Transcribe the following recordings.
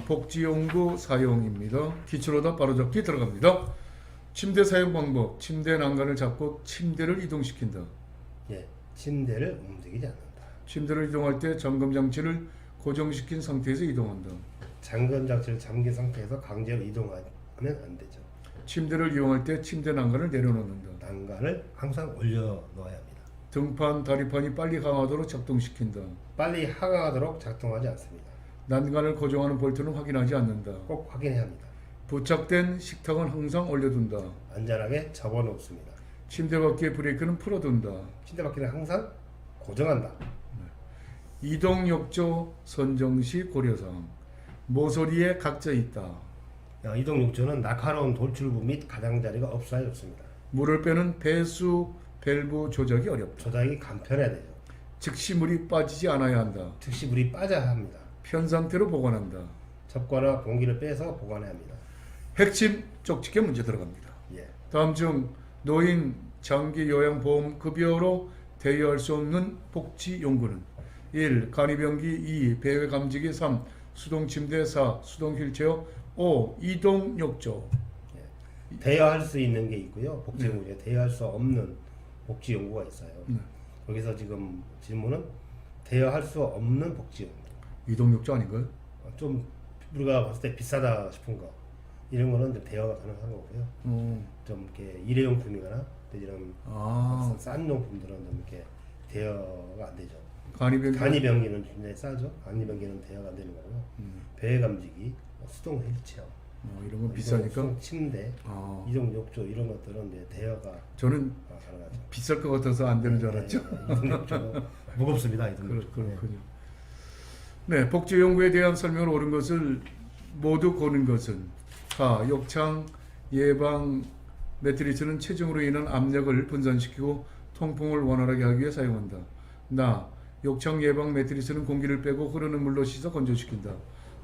복지용구 사용입니다. 기출오답 바로잡기 들어갑니다. 침대 사용 방법. 침대 난간을 잡고 침대를 이동시킨다. 예, 침대를 움직이지 않는다. 침대를 이동할 때 잠금 장치를 고정시킨 상태에서 이동한다. 잠금 장치를 잠긴 상태에서 강제로 이동하면 안 되죠. 침대를 이용할 때 침대 난간을 내려놓는다. 난간을 항상 올려놓아야 합니다. 등판, 다리판이 빨리 강화도록 작동시킨다. 빨리 하강하도록 작동하지 않습니다. 난간을 고정하는 볼트는 확인하지 않는다. 꼭 확인해야 합니다. 부착된 식탁은 항상 올려둔다. 안전하게 접어놓습니다. 침대 바퀴의 브레이크는 풀어둔다. 침대 바퀴는 항상 고정한다. 이동 욕조 선정 시 고려사항. 모서리에 각져 있다. 이동 욕조는 날카로운 돌출부 및 가장자리가 없어야 좋습니다. 물을 빼는 배수 밸브 조작이 어렵다. 조작이 간편해야 되죠. 즉시 물이 빠지지 않아야 한다. 즉시 물이 빠져야 합니다. 편 상태로 보관한다. 접거나 공기를 빼서 보관해야 합니다. 핵심 쪽집게 문제 들어갑니다. 예. 다음 중 노인 장기 요양보험 급여로 대여할 수 없는 복지용구는 1. 간이병기 2. 배회감지기 3. 수동침대 4. 수동휠체어 5. 이동욕조. 대여할 수 있는 게 있고요. 복지용구 중에 대여할 수 없는 복지용구가 있어요. 여기서 지금 질문은 대여할 수 없는 복지용구. 이동욕조 아닌가요? 좀 우리가 봤을 때 비싸다 싶은 거 이런 거는 이제 대여가 가능한 거고요. 좀 이렇게 일회용품이거나 이런 싼 용품들은 좀 이렇게 대여가 안 되죠. 간이병기는 굉장히 싸죠. 간이병기는 대여가 안 되는 거고요. 배회감지기, 수동 휠체어 이런 건 비싸니까. 수동 침대, 이동 욕조 이런 것들은 이제 대여가 저는 가능하죠. 비쌀 것 같아서 안 되는 줄 알았죠. 이동 욕조 무겁습니다. 이동 욕조. 그렇군요. 네, 복지용구에 대한 설명을 옳은 것을 모두 고른 것은 가. 욕창 예방 매트리스는 체중으로 인한 압력을 분산시키고 통풍을 원활하게 하기 위해 사용한다. 나. 욕창 예방 매트리스는 공기를 빼고 흐르는 물로 씻어 건조시킨다.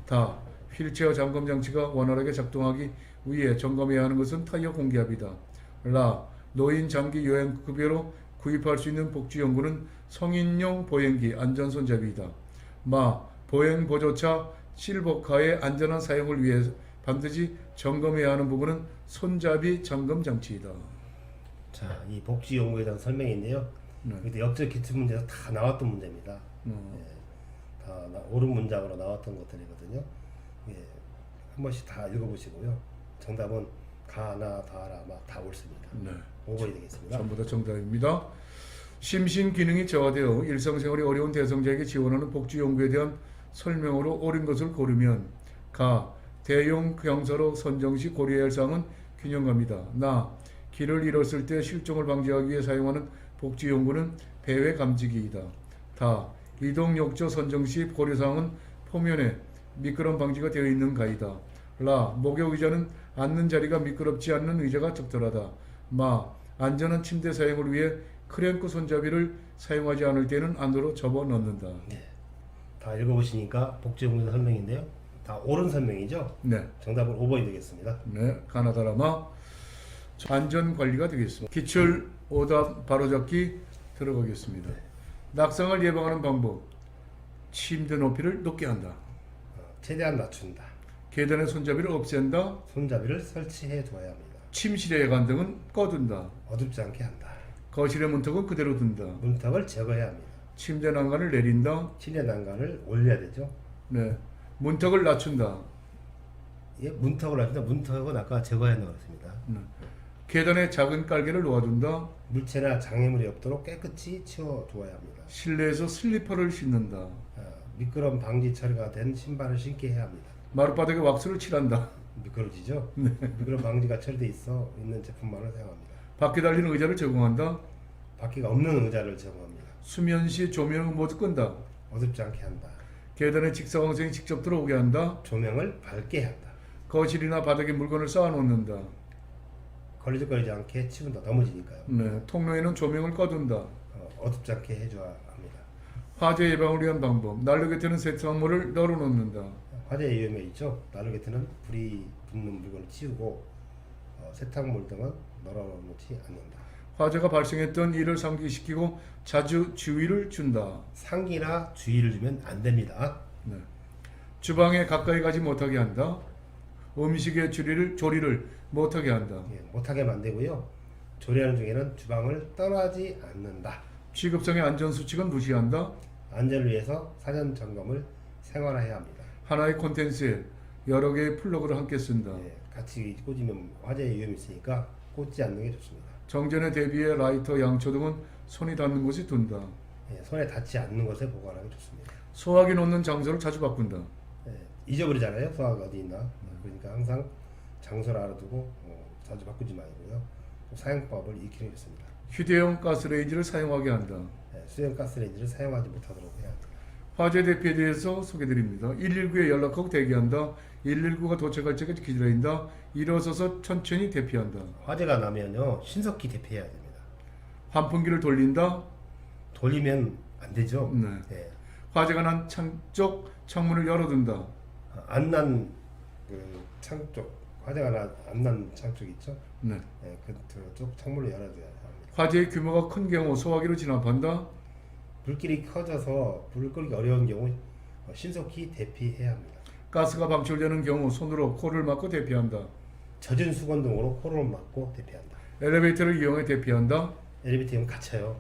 다. 휠체어 잠금 장치가 원활하게 작동하기 위해 점검해야 하는 것은 타이어 공기압이다. 라. 노인 장기 요양 급여로 구입할 수 있는 복지용구는 성인용 보행기 안전손잡이이다. 마. 보행 보조차 실버카의 안전한 사용을 위해 반드시 점검해야 하는 부분은 손잡이 잠금 장치이다. 자, 이 복지용구에 대한 설명인데요. 이때 역적 기출 문제에서 다 나왔던 문제입니다. 다 옳은 문장으로 나왔던 것들이거든요. 한 번씩 다 읽어보시고요. 정답은 가나 다라 다 옳습니다. 5번이 되겠습니다. 전부 다 정답입니다. 심신 기능이 저하되어 일상생활이 어려운 대상자에게 지원하는 복지용구에 대한 설명으로 옳은 것을 고르면 가. 대용 경사로 선정 시 고려해야 할 사항은 균형감이다. 나. 길을 잃었을 때 실종을 방지하기 위해 사용하는 복지용구는 배회 감지기이다. 다. 이동욕조 선정 시 고려사항은 포면에 미끄럼 방지가 되어 있는 가이다. 라. 목욕 의자는 앉는 자리가 미끄럽지 않는 의자가 적절하다. 마. 안전한 침대 사용을 위해 크랭크 손잡이를 사용하지 않을 때는 안으로 접어 넣는다. 다 읽어보시니까 복지용구 설명인데요. 다 옳은 설명이죠? 네. 정답은 5번이 되겠습니다. 네. 가나다라마 안전관리가 되겠습니다. 기출 오답 바로잡기 들어가겠습니다. 낙상을 예방하는 방법. 침대 높이를 높게 한다. 최대한 낮춘다. 계단의 손잡이를 없앤다. 손잡이를 설치해 둬야 합니다. 침실의 관등은 꺼둔다. 어둡지 않게 한다. 거실의 문턱은 그대로 둔다. 문턱을 제거해야 합니다. 침대 난간을 내린다. 침대 난간을 올려야 되죠. 네. 문턱을 낮춘다. 예, 문턱을 낮춘다. 문턱은 아까 제거해야 한다고 했습니다. 계단에 작은 깔개를 놓아둔다. 물체나 장애물이 없도록 깨끗이 치워두어야 합니다. 실내에서 슬리퍼를 신는다. 미끄럼 방지 처리가 된 신발을 신게 해야 합니다. 마룻바닥에 왁스를 칠한다. 미끄러지죠? 미끄럼 방지가 처리되어 있는 제품만을 사용합니다. 바퀴 달린 의자를 제공한다. 바퀴가 없는 의자를 제공합니다. 수면 시 조명을 모두 끈다. 어둡지 않게 한다. 계단에 직사광선이 직접 들어오게 한다. 조명을 밝게 한다. 거실이나 바닥에 물건을 쌓아놓는다. 걸리적거리지 않게 치운다. 넘어지니까요. 네. 통로에는 조명을 꺼둔다. 어둡지 않게 해줘야 합니다. 화재 예방을 위한 방법. 난로 곁에는 세탁물을 널어놓는다. 화재 위험에 있죠. 난로 곁에는 불이 붙는 물건을 치우고 세탁물 등은 널어놓지 않는다. 화재가 발생했던 일을 상기시키고 자주 주의를 준다. 상기나 주의를 주면 안 됩니다. 네. 주방에 가까이 가지 못하게 한다. 음식의 조리를 못하게 한다. 예, 못하게 만들고요. 조리하는 중에는 주방을 떠나지 않는다. 취급성의 안전수칙은 무시한다. 안전을 위해서 사전 점검을 생활화해야 합니다. 하나의 콘텐츠에 여러 개의 플러그를 함께 쓴다. 예, 같이 꽂으면 화재의 위험이 있으니까 꽂지 않는 게 좋습니다. 정전에 대비해 라이터, 양초 등은 손이 닿는 곳에 둔다. 예, 손에 닿지 않는 곳에 보관하는 게 좋습니다. 소화기 놓는 장소를 자주 바꾼다. 예, 잊어버리잖아요. 소화가 어디 있나. 그러니까 항상 장소를 알아두고 자주 바꾸지 말고요. 사용법을 익히는 게 좋습니다. 휴대용 가스레인지를 사용하게 한다. 예, 수영 가스레인지를 사용하지 못하도록 해야 합니다. 화재 대피에 대해서 소개드립니다. 119에 연락하고 대기한다. 119가 도착할 때까지 기다린다. 일어서서 천천히 대피한다. 화재가 나면요 신속히 대피해야 됩니다. 환풍기를 돌린다. 돌리면 안 되죠. 네. 예. 화재가 난 창쪽 창문을 열어둔다. 안난 그 창 쪽 화재가 안 난 창 쪽 있죠. 네. 예, 그쪽 창문을 열어줘야 합니다. 화재의 규모가 큰 경우 소화기로 진압한다. 불길이 커져서 불을 끄기 어려운 경우 신속히 대피해야 합니다. 가스가 방출되는 경우 손으로 코를 막고 대피한다. 젖은 수건 등으로 코를 막고 대피한다. 엘리베이터를 이용해 대피한다. 엘리베이터는 갇혀요.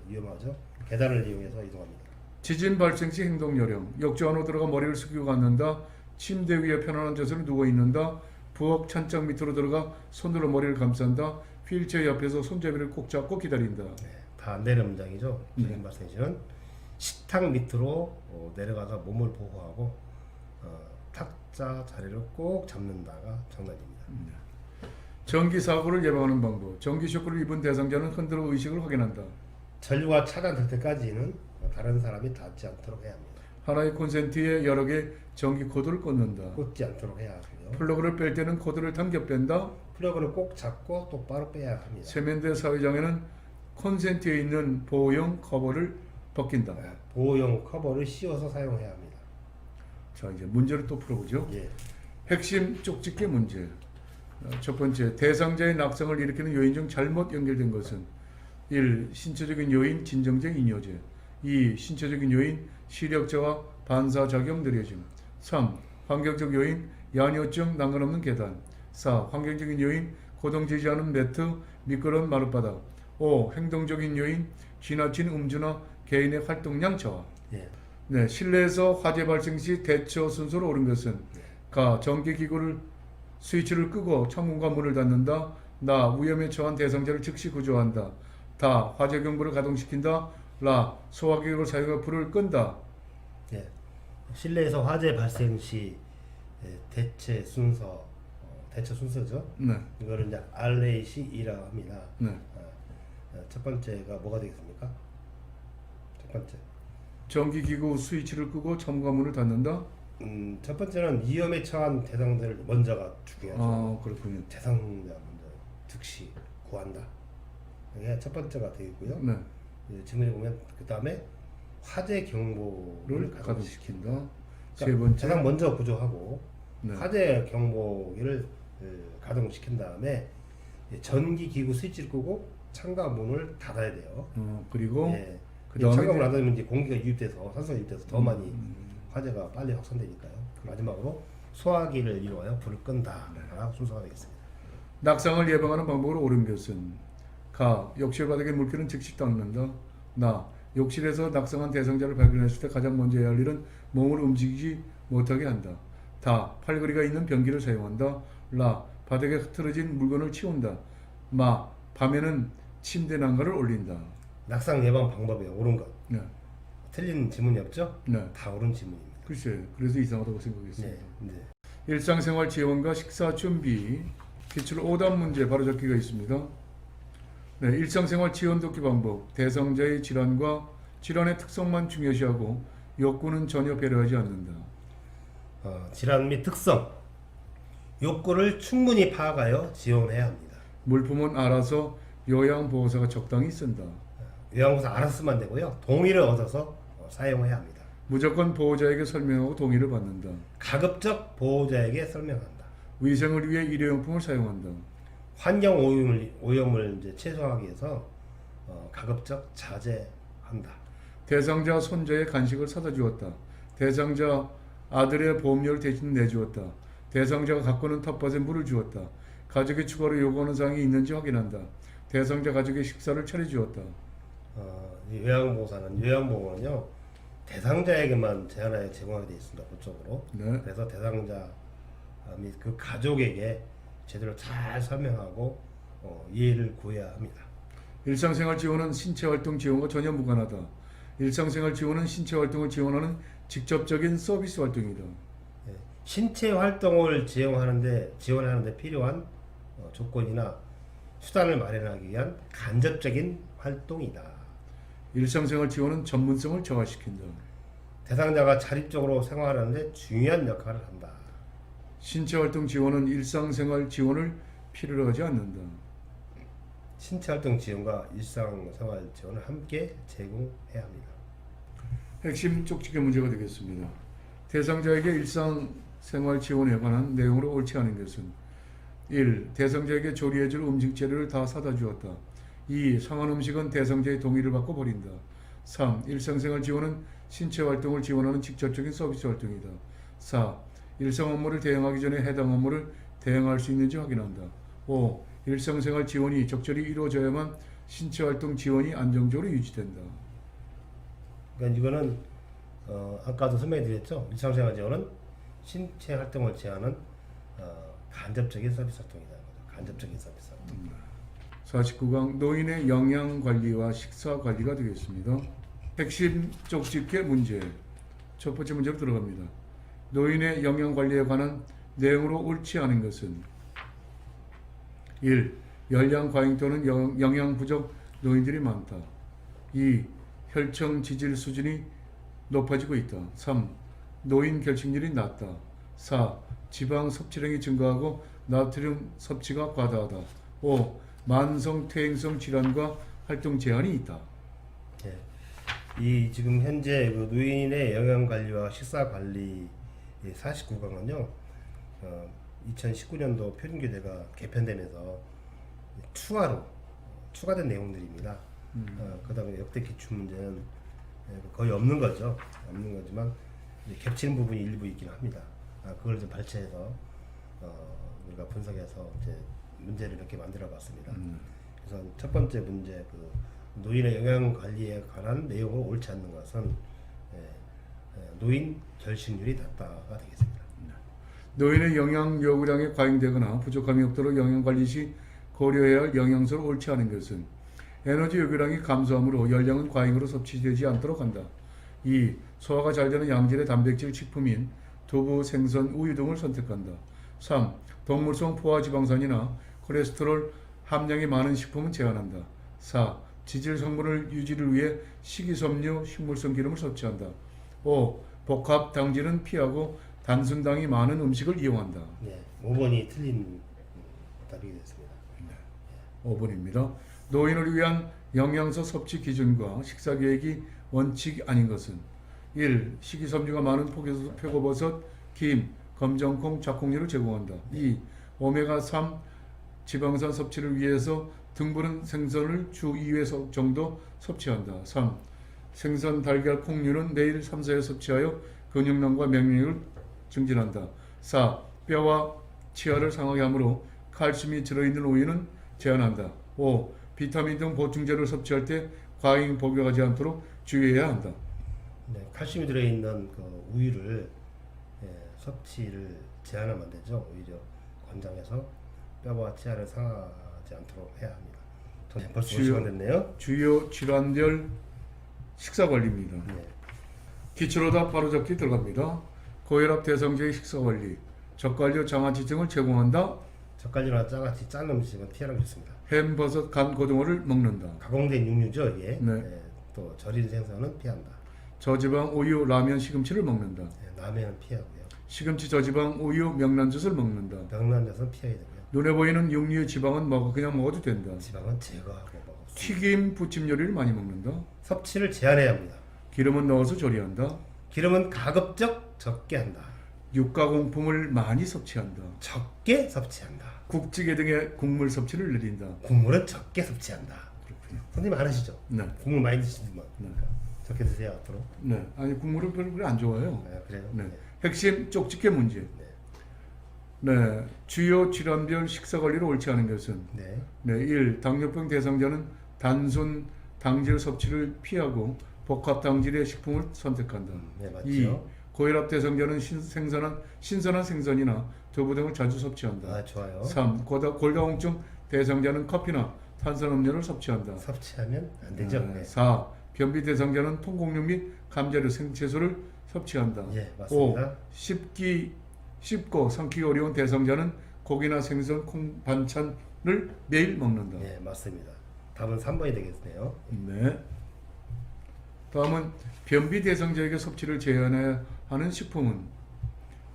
위험하죠. 계단을 이용해서 이동합니다. 지진 발생 시 행동 요령. 욕조 안으로 들어가 머리를 숙이고 앉는다. 침대 위에 편안한 자세로 누워 있는다. 부엌 찬장 밑으로 들어가 손으로 머리를 감싼다. 휠체어 옆에서 손잡이를 꼭 잡고 기다린다. 네, 다 내려 문장이죠. 지진 발생 시는 식탁 밑으로 내려가서 몸을 보호하고 탁자 자리를 꼭 잡는다가 정답입니다. 전기 사고를 예방하는 방법. 전기 쇼크를 입은 대상자는 흔들어 의식을 확인한다. 전류가 차단될 때까지는 다른 사람이 닿지 않도록 해야 합니다. 하나의 콘센트에 여러 개 전기 코드를 꽂는다. 꽂지 않도록 해야 하고요. 플러그를 뺄 때는 코드를 당겨 뺀다. 플러그를 꼭 잡고 똑바로 빼야 합니다. 세면대 사회장에는 콘센트에 있는 보호용 커버를 벗긴다. 보호용 커버를 씌워서 사용해야 합니다. 자, 이제 문제를 또 풀어보죠. 예. 핵심 쪽집게 문제. 첫 번째, 대상자의 낙상을 일으키는 요인 중 잘못 연결된 것은 1. 신체적인 요인, 진정적 이뇨제. 2. 신체적인 요인, 시력저하, 반사작용 느려짐. 3. 환경적 요인, 야뇨증, 난간 없는 계단. 4. 환경적인 요인, 고동지지 않은 매트, 미끄러운 마룻바닥. 5. 행동적인 요인, 지나친 음주나 개인의 활동량 저하. 예. 네, 실내에서 화재 발생 시 대처 순서로 옳은 것은 가. 전기기구를 스위치를 끄고 창문과 문을 닫는다. 나. 위험에 처한 대상자를 즉시 구조한다. 다. 화재 경보를 가동시킨다. 라. 소화기구를 사용해 불을 끈다. 예. 실내에서 화재 발생 시 대처 순서죠. 네, 이거를 이제 RAC이라고 합니다. 네. 첫 번째가 뭐가 되겠습니까? 첫 번째. 전기기구 스위치를 끄고 창문과 문을 닫는다. 첫 번째는 위험에 처한 대상자를 먼저가 중요하죠. 아, 그렇군요. 대상자 먼저 즉시 구한다. 이게 첫 번째가 되겠고요. 네, 질문에 보면 그 다음에 화재 경보를 를 가동시킨다. 세 그러니까 번째, 가장 먼저 구조하고 네. 화재 경보기를 가동시킨 다음에 전기 기구 스위치를 끄고 창과 문을 닫아야 돼요. 그리고 예. 그다음에 창과 문을 이제- 닫으면 이제 공기가 유입돼서 산소가 유입돼서 더 많이 화재가 빨리 확산되니까요. 마지막으로 소화기를 이용하여 불을 끈다가 순서가 되겠습니다. 낙상을 예방하는 방법으로 옳은 것은 가. 욕실 바닥에 물기는 즉시 닦는다. 나. 욕실에서 낙상한 대상자를 발견했을 때 가장 먼저 해야 할 일은 몸을 움직이지 못하게 한다. 다. 팔걸이가 있는 변기를 사용한다. 라. 바닥에 흐트러진 물건을 치운다. 마. 밤에는 침대 난간을 올린다. 낙상 예방 방법에 옳은 것. 네, 틀린 질문이 없죠? 네. 다 옳은 질문입니다. 글쎄, 그래서 이상하다고 생각했습니다. 네. 네. 일상생활 지원과 식사 준비 기출 오답 문제 바로잡기가 있습니다. 네, 일상생활 지원 돕기 방법. 대상자의 질환과 질환의 특성만 중요시하고 욕구는 전혀 배려하지 않는다. 질환 및 특성, 욕구를 충분히 파악하여 지원해야 합니다. 물품은 알아서 요양보호사가 적당히 쓴다. 요양보호사 알아서 쓰면 안 되고요. 동의를 얻어서 사용해야 합니다. 무조건 보호자에게 설명하고 동의를 받는다. 가급적 보호자에게 설명한다. 위생을 위해 일회용품을 사용한다. 환경 오염을 이제 최소화하기 위해서 가급적 자제한다. 대상자 손자의 간식을 사다 주었다. 대상자 아들의 보험료를 대신 내주었다. 대상자가 갖고는 텃밭에 물을 주었다. 가족이 추가로 요구하는 사항이 있는지 확인한다. 대상자 가족의 식사를 차려주었다. 이 요양보험은요 대상자에게만 제한하여 제공하게 되어 있습니다. 법적으로. 네. 그래서 대상자 및 그 가족에게 제대로 잘 설명하고 이해를 구해야 합니다. 일상생활 지원은 신체활동 지원과 전혀 무관하다. 일상생활 지원은 신체활동을 지원하는 직접적인 서비스 활동이다. 예, 신체 활동을 지원하는데 필요한 조건이나 수단을 마련하기 위한 간접적인 활동이다. 일상생활 지원은 전문성을 저하시킨다. 대상자가 자립적으로 생활하는데 중요한 역할을 한다. 신체활동 지원은 일상생활 지원을 필요로 하지 않는다. 신체활동 지원과 일상생활 지원을 함께 제공해야 합니다. 핵심 쪽집게 문제가 되겠습니다. 대상자에게 일상생활 지원에 관한 내용으로 옳지 않은 것은 1. 대상자에게 조리해줄 음식 재료를 다 사다 주었다. 2. 상한 음식은 대상자의 동의를 받고 버린다. 3. 일상생활 지원은 신체활동을 지원하는 직접적인 서비스 활동이다. 4. 일상 업무를 대행하기 전에 해당 업무를 대행할 수 있는지 확인한다. 5. 일상생활 지원이 적절히 이루어져야만 신체활동 지원이 안정적으로 유지된다. 그러니까 이거는 아까도 설명드렸죠. 일상생활 지원은 신체 활동을 제한하는 간접적인 서비스 활동이다. 간접적인 서비스 활동. 49강 노인의 영양관리와 식사관리가 되겠습니다. 핵심 쪽집게 문제 첫 번째 문제로 들어갑니다. 노인의 영양관리에 관한 내용으로 옳지 않은 것은 1. 열량 과잉 또는 영양 부족 노인들이 많다. 2. 혈청 지질 수준이 높아지고 있다. 3. 노인 결식률이 낮다. 4. 지방 섭취량이 증가하고 나트륨 섭취가 과다하다. 5. 만성 퇴행성 질환과 활동 제한이 있다. 예. 이 지금 현재 그 노인의 영양 관리와 식사 관리 49강은요. 2019년도 표준교재가 개편되면서 추가된 내용들입니다. 그다음에 역대 기출 문제는 거의 없는 거죠. 없는 거지만 겹치는 부분이 일부 있긴 합니다. 그걸 좀 발췌해서 우리가 분석해서 이제 문제를 몇 개 만들어봤습니다. 그래서 첫 번째 문제 그 노인의 영양 관리에 관한 내용으로 옳지 않는 것은 노인 결식률이 낮다가 되겠습니다. 노인의 영양 요구량이 과잉되거나 부족함이 없도록 영양관리 시 고려해야 할 영양소로 옳지 않은 것은 에너지 요구량이 감소하므로 열량은 과잉으로 섭취되지 않도록 한다. 2. 소화가 잘 되는 양질의 단백질 식품인 두부, 생선, 우유 등을 선택한다. 3. 동물성 포화지방산이나 콜레스테롤 함량이 많은 식품은 제한한다. 4. 지질 성분을 유지를 위해 식이섬유, 식물성 기름을 섭취한다. 5. 복합 당질은 피하고 단순당이 많은 음식을 이용한다. 네, 5번이 틀린 답이 됐습니다. 5번입니다. 노인을 위한 영양소 섭취 기준과 식사 계획이 원칙이 아닌 것은 1. 식이섬유가 많은 표고버섯, 김, 검정콩, 작콩류를 제공한다. 2. 오메가3 지방산 섭취를 위해서 등푸른 생선을 주 2회 정도 섭취한다. 3. 생선, 달걀, 콩류는 매일 3, 4회 섭취하여 근육량과免疫을 증진한다. 4. 뼈와 치아를 상하게 하므로 칼슘이 들어있는 우유는 제한한다. 5. 비타민 등 보충제를 섭취할 때 과잉 복용하지 않도록 주의해야 한다. 네, 칼슘이 들어있는 그 우유를 섭취를 제한하면 안 되죠. 오히려 권장해서 뼈와 치아를 상하지 않도록 해야 합니다. 벌써 5시간 됐네요. 주요 질환별 식사관리입니다. 네. 기초로다 바로잡기 들어갑니다. 고혈압 대상자의 식사관리, 젓갈류 장아찌 등을 제공한다. 젓갈류나 짜같이 짠 음식은 피하는 게 좋습니다. 햄, 버섯, 간, 고등어를 먹는다. 가공된 육류죠, 이게. 네. 또 절인 생선은 피한다. 저지방 우유, 라면, 시금치를 먹는다. 라면은 피하고요. 시금치, 저지방 우유, 명란젓을 먹는다. 명란젓은 피해야 되고요. 눈에 보이는 육류, 지방은 그냥 먹어도 된다. 지방은 제거하고 먹습니다. 튀김, 부침 요리를 많이 먹는다. 섭취를 제한해야 합니다. 기름은 넣어서 조리한다. 기름은 가급적 적게 한다. 육가공품을 많이 섭취한다. 적게 섭취한다. 국찌개 등의 국물 섭취를 늘린다. 국물은 적게 섭취한다. 그렇군요. 선생님 안 하시죠? 네. 국물 많이 드시는 분. 네. 그렇게 드세요 앞으로. 네, 아니 국물은 별로 안 좋아요. 아, 그래요? 네, 핵심 쪽집게 문제. 네, 주요 질환별 식사 관리를 옳지 않은 것은 네. 네, 1. 당뇨병 대상자는 단순 당질 섭취를 피하고 복합 당질의 식품을 선택한다. 네, 맞죠. 2. 고혈압 대상자는 신선한 생선이나 두부 등을 자주 섭취한다. 아, 좋아요. 3. 골다공증 대상자는 커피나 탄산음료를 섭취한다. 섭취하면 안 되죠. 네. 4. 변비 대상자는 통곡류 및 감자류, 생채소를 섭취한다. 예, 맞습니다. 5. 씹고 삼키기 어려운 대상자는 고기나 생선, 콩, 반찬을 매일 먹는다. 네, 맞습니다. 답은 3번이 되겠네요. 네. 다음은 변비 대상자에게 섭취를 제한해야 하는 식품은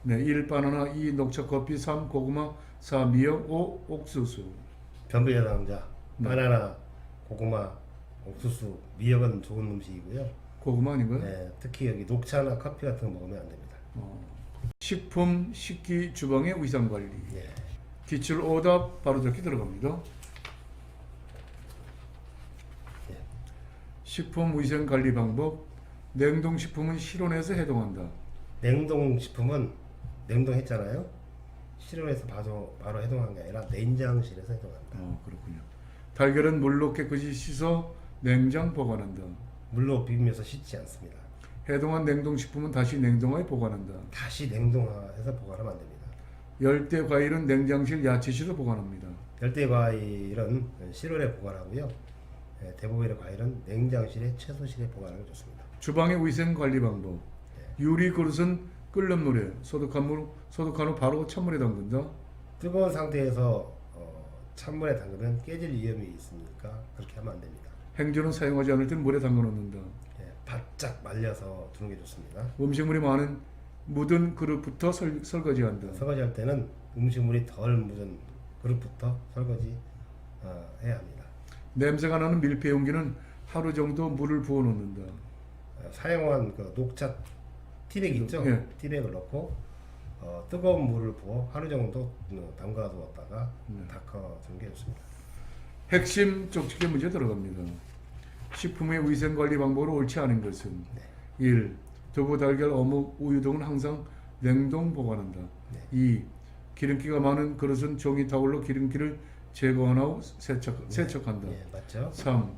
네, 1. 바나나, 2. 녹차 커피, 3. 고구마, 4. 미역, 5. 옥수수. 변비 대상자, 네. 바나나, 고구마, 옥수수, 미역은 좋은 음식이고요. 고구마 아닌가요? 네, 특히 여기 녹차나 커피 같은 거 먹으면 안 됩니다. 식품, 식기, 주방의 위생 관리. 예. 기출 오답 바로잡기 들어갑니다. 예. 식품 위생 관리 방법. 냉동식품은 실온에서 해동한다. 냉동식품은 냉동했잖아요. 실온에서 바로 해동한 게 아니라 냉장실에서 해동한다. 그렇군요. 달걀은 물로 깨끗이 씻어 냉장 보관한다. 물로 비비면서 씻지 않습니다. 해동한 냉동식품은 다시 냉동하에 보관한다. 다시 냉동해서 보관하면 안 됩니다. 열대 과일은 냉장실, 야채실에 보관합니다. 열대 과일은 실온에 보관하고요. 예, 대부분의 과일은 냉장실에 채소실에 보관하는 게 좋습니다. 주방의 위생 관리 방법. 유리 그릇은 끓는 물에 소독한 후 바로 찬물에 담근다. 뜨거운 상태에서 찬물에 담그면 깨질 위험이 있으니까 그렇게 하면 안 됩니다. 행주는 사용하지 않을 땐 물에 담가 놓는다. 예, 바짝 말려서 두는 게 좋습니다. 음식물이 많은 묻은 그릇부터 설거지한다. 설거지할 때는 음식물이 덜 묻은 그릇부터 설거지 해야 합니다. 냄새가 나는 밀폐 용기는 하루 정도 물을 부어 놓는다. 사용한 그 녹차 티백 있죠? 예. 티백을 넣고 뜨거운 물을 부어 하루 정도 담가 두었다가 닦아주는 게 좋습니다. 핵심 쪽집게 문제 들어갑니다. 식품의 위생 관리 방법으로 옳지 않은 것은 1. 두부, 달걀, 어묵, 우유 등은 항상 냉동 보관한다. 2. 기름기가 많은 그릇은 종이 타올로 기름기를 제거한 후 세척한다. 예, 맞죠? 3.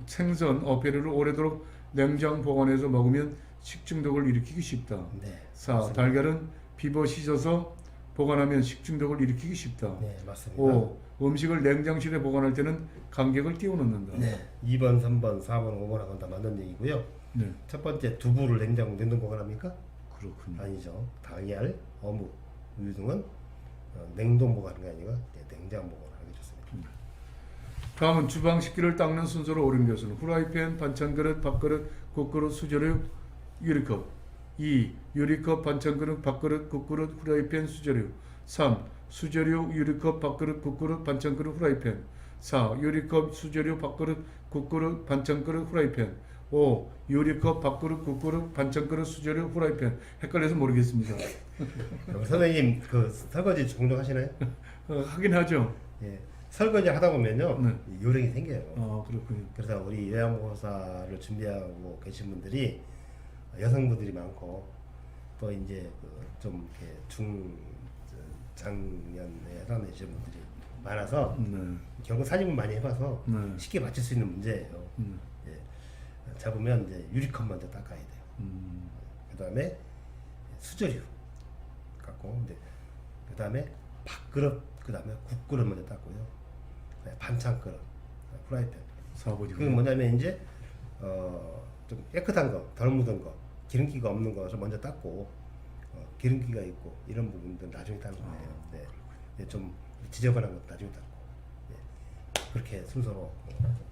생선, 어패류를 오래도록 냉장 보관해서 먹으면 식중독을 일으키기 쉽다. 네. 4. 맞습니다. 달걀은 비벼 씻어서 보관하면 식중독을 일으키기 쉽다. 네, 맞습니다. 5. 음식을 냉장실에 보관할 때는 간격을 띄워 넣는다. 네. 2번, 3번, 4번, 5번하고는 다 맞는 얘기고요. 네. 첫 번째 두부를 냉동 보관합니까? 그렇군요. 아니죠. 달걀, 어묵, 우유 등은 냉동 보관하는 게 아니고 냉장 보관하는 게 좋습니다. 다음은 주방 식기를 닦는 순서로 옳은 것은 후라이팬, 반찬그릇, 밥그릇, 국그릇, 수저류, 유리컵. 2. 유리컵, 반찬그릇, 밥그릇, 국그릇, 후라이팬, 수저류. 3. 수저류, 유리컵, 밥그릇, 국그릇, 반찬그릇, 후라이팬. 4. 유리컵, 수저류, 밥그릇, 국그릇, 반찬그릇, 후라이팬. 5. 유리컵, 밥그릇, 국그릇, 반찬그릇, 수저류, 후라이팬. 헷갈려서 모르겠습니다. 선생님 그 설거지 종종 하시나요? 하긴 하죠. 예. 설거지 하다 보면요 네. 요령이 생겨요. 그렇군요. 그래서 우리 요양보호사를 준비하고 계신 분들이 여성분들이 많고 또 이제 좀 이렇게 중장년에 해당되시는 분들이 많아서 네. 결국 사진을 많이 해봐서 네. 쉽게 맞출 수 있는 문제예요. 예. 잡으면 이제 유리컵 먼저 닦아야 돼요. 그 다음에 수저류 닦고, 그 다음에 밥그릇, 그 다음에 국그릇 먼저 닦고요. 네, 반찬 그릇, 프라이팬. 4번이요. 그게 뭐냐면 이제 좀 깨끗한 거, 덜 묻은 거, 기름기가 없는 것을 먼저 닦고 기름기가 있고 이런 부분들 나중에 닦는 거예요. 네. 좀 지저분한 것 나중에 닦고 그렇게 순서로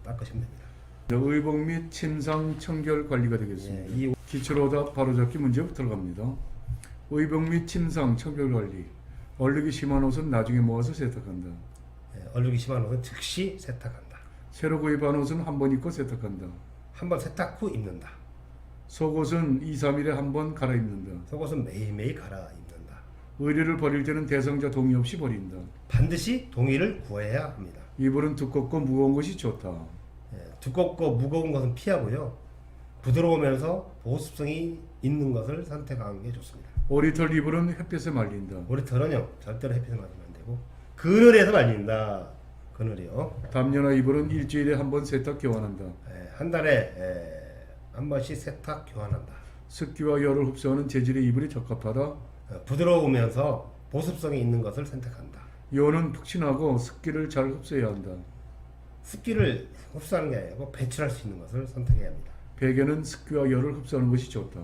닦으시면 됩니다. 의복 및 침상 청결 관리가 되겠습니다. 이 기출오답 바로잡기 문제부터 들어갑니다. 의복 및 침상 청결 관리. 얼룩이 심한 옷은 나중에 모아서 세탁한다. 얼룩이 심한 옷은 즉시 세탁한다. 새로 구입한 옷은 한 번 입고 세탁한다. 한 번 세탁 후 입는다. 속옷은 2, 3일에 한 번 갈아입는다. 속옷은 매일매일 갈아입는다. 의류를 버릴 때는 대상자 동의 없이 버린다. 반드시 동의를 구해야 합니다. 이불은 두껍고 무거운 것이 좋다. 두껍고 무거운 것은 피하고요. 부드러우면서 보습성이 있는 것을 선택하는 게 좋습니다. 오리털 이불은 햇볕에 말린다. 오리털은요 절대로 햇빛에 맞으면 안 되고 그늘에서 말린다. 그늘이요. 담요나 이불은 일주일에 한 번 세탁 교환한다. 한 달에 한 번씩 세탁 교환한다. 습기와 열을 흡수하는 재질의 이불이 적합하다. 부드러우면서 보습성이 있는 것을 선택한다. 요는 푹신하고 습기를 잘 흡수해야 한다. 습기를 흡수하는 게 아니고 배출할 수 있는 것을 선택해야 합니다. 베개는 습기와 열을 흡수하는 것이 좋다.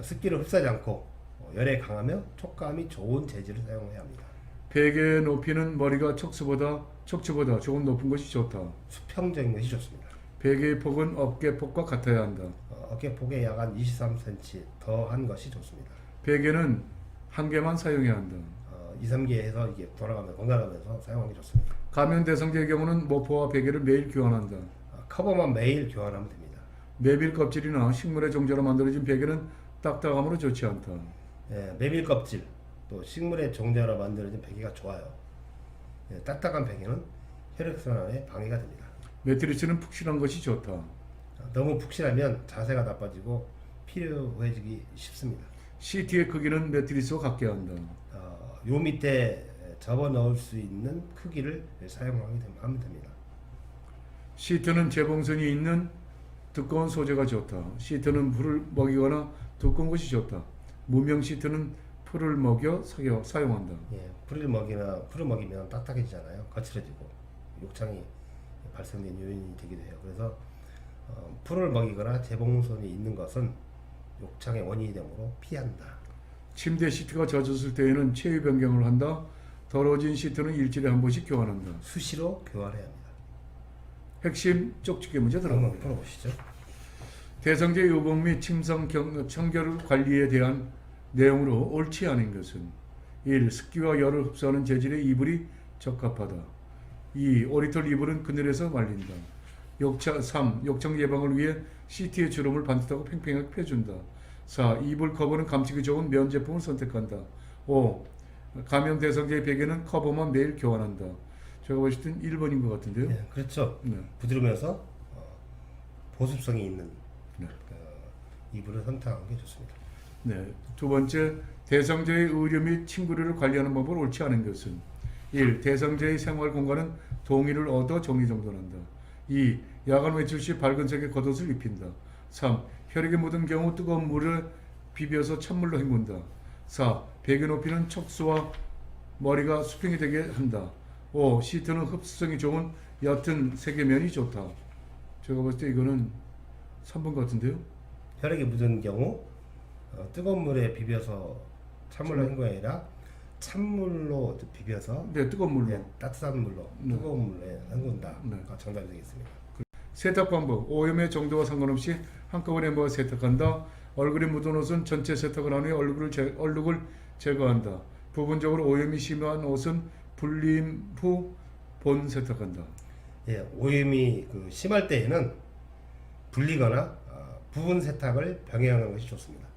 습기를 흡수하지 않고 열에 강하며 촉감이 좋은 재질을 사용해야 합니다. 베개의 높이는 머리가 척추보다 조금 높은 것이 좋다. 수평적인 것이 좋습니다. 베개의 폭은 어깨 폭과 같아야 한다. 어깨 폭에 약 한 23cm 더한 것이 좋습니다. 베개는 한 개만 사용해야 한다. 2, 3개 해서 이게 번갈아가면서 사용하는 게 좋습니다. 감염 대상자의 경우는 모포와 베개를 매일 교환한다. 커버만 매일 교환하면 됩니다. 메빌 껍질이나 식물의 종자로 만들어진 베개는 딱딱함으로 좋지 않다. 메밀 껍질 또 식물의 종자로 만들어진 베개가 좋아요. 딱딱한 베개는 혈액순환에 방해가 됩니다. 매트리스는 푹신한 것이 좋다. 너무 푹신하면 자세가 나빠지고 피로해지기 쉽습니다. 시트의 크기는 매트리스와 같게 한다. 요 밑에 접어 넣을 수 있는 크기를 사용하면 됩니다. 시트는 재봉선이 있는 두꺼운 소재가 좋다. 시트는 풀을 먹이거나 두꺼운 것이 좋다. 무명 시트는 풀을 먹여 사용한다. 풀을 먹이면 딱딱해지잖아요. 거칠어지고 욕창이 발생된 요인이 되기도 해요. 그래서 풀을 먹이거나 재봉선이 있는 것은 욕창의 원인이 되므로 피한다. 침대 시트가 젖었을 때에는 체위 변경을 한다. 더러워진 시트는 일주일에 한 번씩 교환한다. 수시로 교환해야 합니다. 핵심 쪽집게 문제 한번 들어갑니다. 풀어보시죠. 대성제 요법 및 침상 청결 관리에 대한 내용으로 옳지 않은 것은 1. 습기와 열을 흡수하는 재질의 이불이 적합하다. 2. 오리털 이불은 그늘에서 말린다. 3. 욕창 예방을 위해 시트의 주름을 반듯하고 팽팽하게 펴준다. 4. 이불 커버는 감촉이 좋은 면 제품을 선택한다. 5. 감염 대상자의 베개는 커버만 매일 교환한다. 제가 봤을 땐 1번인 것 같은데요. 그렇죠. 네. 부드러우면서 보습성이 있는 네. 이불을 선택하는 게 좋습니다. 네. 두 번째, 대상자의 의료 및 친구를 관리하는 방법을 옳지 않은 것은 1. 대상자의 생활 공간은 동의를 얻어 정리정돈한다. 2. 야간 외출 시 밝은 색의 겉옷을 입힌다. 3. 혈액이 묻은 경우 뜨거운 물에 비벼서 찬물로 헹군다. 4. 베개 높이는 척수와 머리가 수평이 되게 한다. 5. 시트는 흡수성이 좋은 옅은 색의 면이 좋다. 제가 봤을 때 이거는 3번 같은데요. 혈액이 묻은 경우 뜨거운 물에 비벼서 찬물로 헹구는 게 아니라 찬물로 비벼서 네, 뜨거운 물로. 따뜻한 물로 네. 뜨거운 물에 헹군다. 네. 정답이 되겠습니다. 세탁 방법. 오염의 정도와 상관없이 한꺼번에 모아 세탁한다. 얼굴에 묻은 옷은 전체 세탁을 한 후에 얼룩을 제거한다. 부분적으로 오염이 심한 옷은 불림 후 본 세탁한다. 오염이 심할 때에는 불리거나 부분 세탁을 병행하는 것이 좋습니다.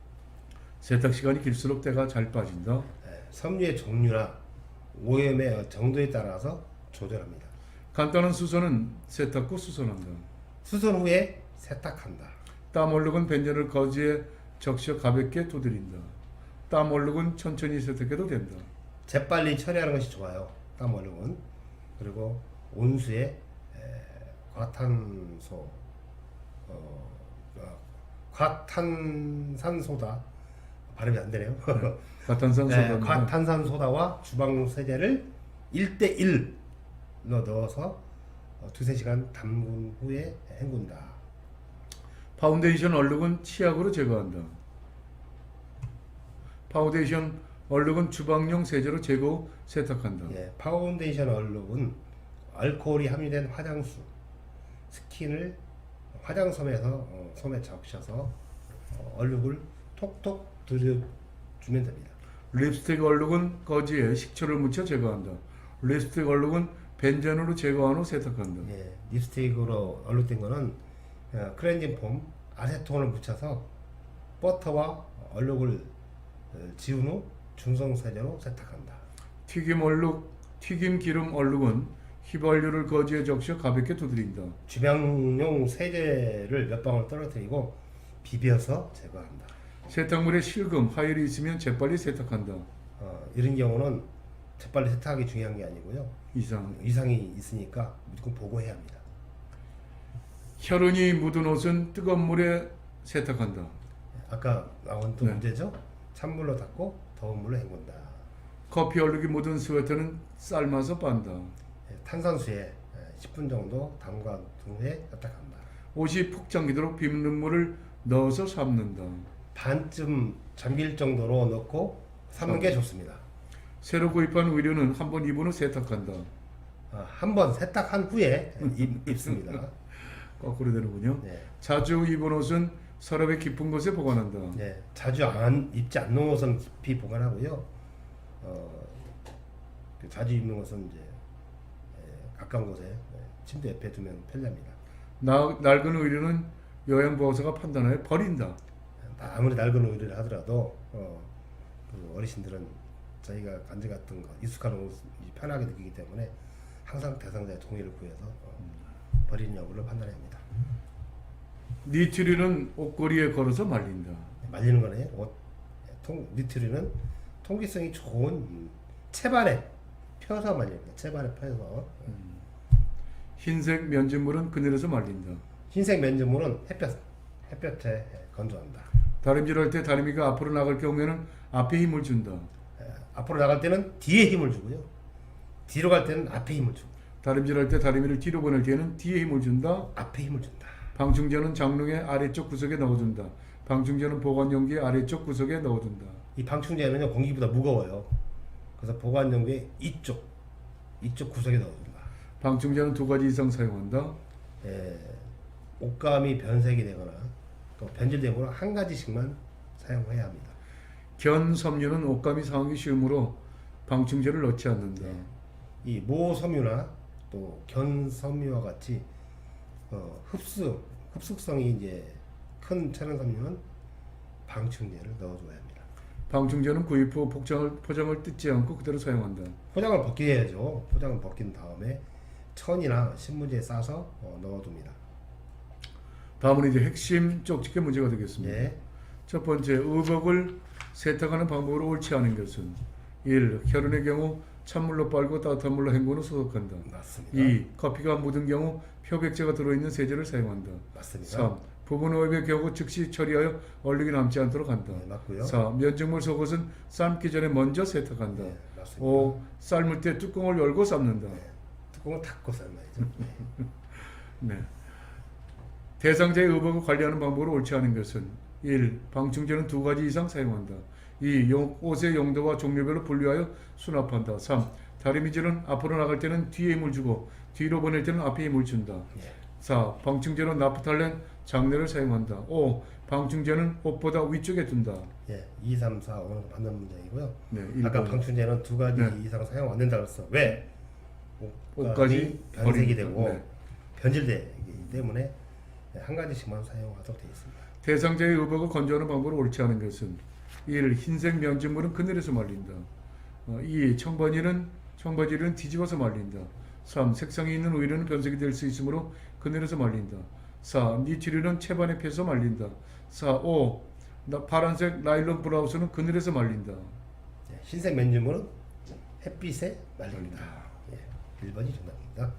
세탁 시간이 길수록 때가 잘 빠진다. 섬유의 종류나 오염의 정도에 따라서 조절합니다. 간단한 수선은 세탁 후 수선한다. 수선 후에 세탁한다. 땀 얼룩은 벤젠을 거즈에 적셔 가볍게 두드린다. 땀 얼룩은 천천히 세탁해도 된다. 재빨리 처리하는 것이 좋아요. 땀 얼룩은. 그리고 온수에 과탄산소다 발음이 안 되네요. 과탄산소다. 과탄산소다와 주방용 세제를 1대1로 넣어서 2-3시간 담근 후에 헹군다. 파운데이션 얼룩은 치약으로 제거한다. 파운데이션 얼룩은 주방용 세제로 제거 후 세탁한다. 파운데이션 얼룩은 알코올이 함유된 화장수, 스킨을 화장솜에서 솜에 적셔서 얼룩을 톡톡 들여주면 됩니다. 립스틱 얼룩은 거즈에 식초를 묻혀 제거한다. 립스틱 얼룩은 벤젠으로 제거한 후 세탁한다. 립스틱으로 얼룩된 거는 클렌징 폼, 아세톤을 묻혀서 버터와 얼룩을 지운 후 중성 세제로 세탁한다. 튀김 기름 얼룩은 휘발유를 거즈에 적셔 가볍게 두드린다. 주방용 세제를 몇 방울 떨어뜨리고 비벼서 제거한다. 세탁물에 실금, 하열이 있으면 재빨리 세탁한다. 이런 경우는 재빨리 세탁이 중요한 게 아니고요. 이상이 있으니까 무조건 보고해야 합니다. 혈흔이 묻은 옷은 뜨거운 물에 세탁한다. 아까 나온 또 네. 문제죠. 찬물로 닦고 더운 물로 헹군다. 커피 얼룩이 묻은 스웨터는 삶아서 빤다. 탄산수에 10분 정도 담가 둔 후에 세탁한다. 옷이 푹 잠기도록 빗는 물을 넣어서 삶는다. 반쯤 잠길 정도로 넣고 삶는 게 좋습니다. 새로 구입한 의류는 한 번 입은 후 세탁한다. 한번 세탁한 후에 입습니다. 거꾸로 되는군요. 네. 자주 입은 옷은 서랍의 깊은 곳에 보관한다. 네, 자주 입지 않는 옷은 깊이 보관하고요. 자주 입는 옷은 이제 가까운 곳에 침대 옆에 두면 편리합니다. 낡은 의류는 요양보호사가 판단하여 버린다. 아무리 낡은 의류를 하더라도 그 어르신들은 자기가 간지 같은 거 익숙한 옷이 편하게 느끼기 때문에 항상 대상자의 동의를 구해서 버리는 여부를 판단해야 합니다. 니트류는 옷걸이에 걸어서 말린다. 말리는 거는 니트류는 통기성이 좋은 채반에 펴서 말립니다. 채반에 펴서. 흰색 면지물은 그늘에서 말린다. 흰색 면지물은 햇볕에 건조한다. 다림질할 때 다리미가 앞으로 나갈 경우에는 앞에 힘을 준다. 앞으로 나갈 때는 뒤에 힘을 주고요. 뒤로 갈 때는 앞에 힘을 주고. 다림질할 때 다리미를 뒤로 보낼 때는 뒤에 힘을 준다. 앞에 힘을 준다. 방충제는 장롱의 아래쪽 구석에 넣어둔다. 방충제는 보관용기의 아래쪽 구석에 넣어둔다. 이 방충제는요 공기보다 무거워요. 그래서 보관용기의 이쪽 구석에 넣어준다. 방충제는 2가지 이상 사용한다. 옷감이 변색이 되거나 또 변질되거나 한 가지씩만 사용해야 합니다. 견섬유는 옷감이 상하기 쉬우므로 방충제를 넣지 않는다. 이 모섬유나 또 견섬유와 같이 흡수성이 이제 큰 천연섬유는 방충제를 넣어줘야 합니다. 방충제는 구입 후 포장을 뜯지 않고 그대로 사용한다. 포장을 벗겨야죠. 포장을 벗긴 다음에 천이나 신문지에 싸서 넣어둡니다. 다음은 이제 핵심 쪽집게 문제가 되겠습니다. 예. 첫 번째, 의복을 세탁하는 방법으로 옳지 않은 것은 1. 혈흔의 경우 찬물로 빨고 따뜻한 물로 헹군 후 소독한다. 맞습니다. 2. 커피가 묻은 경우 표백제가 들어있는 세제를 사용한다. 맞습니다. 3. 부분 오염의 경우 즉시 처리하여 얼룩이 남지 않도록 한다. 네, 맞고요. 4. 면직물 속옷은 삶기 전에 먼저 세탁한다. 네, 맞습니다. 5. 삶을 때 뚜껑을 열고 삶는다. 뚜껑을 닫고 삶아야죠. 네. 대상자의 의복을 관리하는 방법으로 옳지 않은 것은 1. 방충제는 2가지 이상 사용한다. 2. 옷의 용도와 종류별로 분류하여 수납한다. 3. 다리미질은 앞으로 나갈 때는 뒤에 힘을 주고 뒤로 보낼 때는 앞에 힘을 준다. 4. 방충제는 나프탈렌 장내를 사용한다. 5. 방충제는 옷보다 위쪽에 둔다. 2, 3, 4, 5는 맞는 문제이고요. 네, 아까 1번. 방충제는 2가지 네. 이상 사용 안 된다고 했어. 왜? 옷까지 변색이 버린다. 되고 네. 변질되기 때문에 한 가지씩만 사용하도록 되어 있습니다. 대상자의 의복을 건조하는 방법으로 옳지 않은 것은 1. 흰색 면지물은 그늘에서 말린다. 2. 청바지는 뒤집어서 말린다. 3. 색상이 있는 의류는 변색이 될 수 있으므로 그늘에서 말린다. 4. 니트류는 채반에 펴서 말린다. 4. 5. 파란색 나일론 블라우스는 그늘에서 말린다. 흰색 면지물은 햇빛에 말립니다. 1번이 정답입니다.